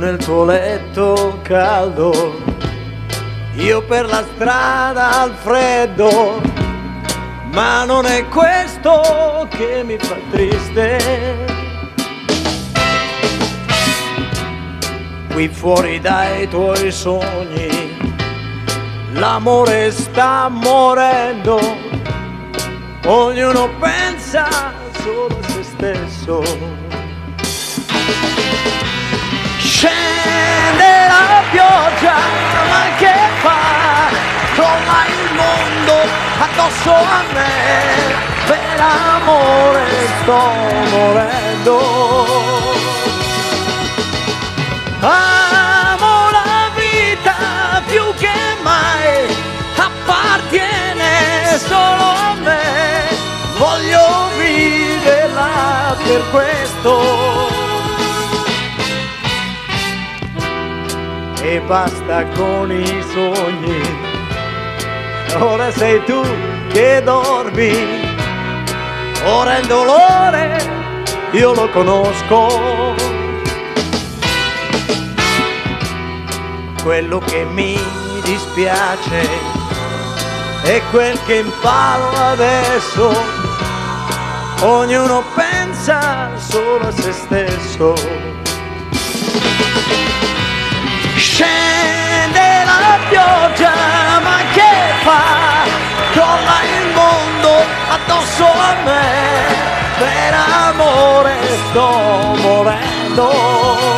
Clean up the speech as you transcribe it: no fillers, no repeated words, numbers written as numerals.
nel tuo letto caldo, io per la strada al freddo, ma non è questo che mi fa triste. Qui fuori dai tuoi sogni l'amore sta morendo, ognuno pensa solo a se stesso. Scende la pioggia, ma che fa? Crolla il mondo addosso a me, per amore sto morendo. Amo la vita più che mai, appartiene solo a me, voglio viverla per questo. E basta con i sogni, ora sei tu che dormi, ora il dolore io lo conosco. Quello che mi dispiace è quel che imparo adesso, ognuno pensa solo a se stesso. Scende la pioggia, ma che fa? Crolla il mondo addosso a me, per amore sto morendo.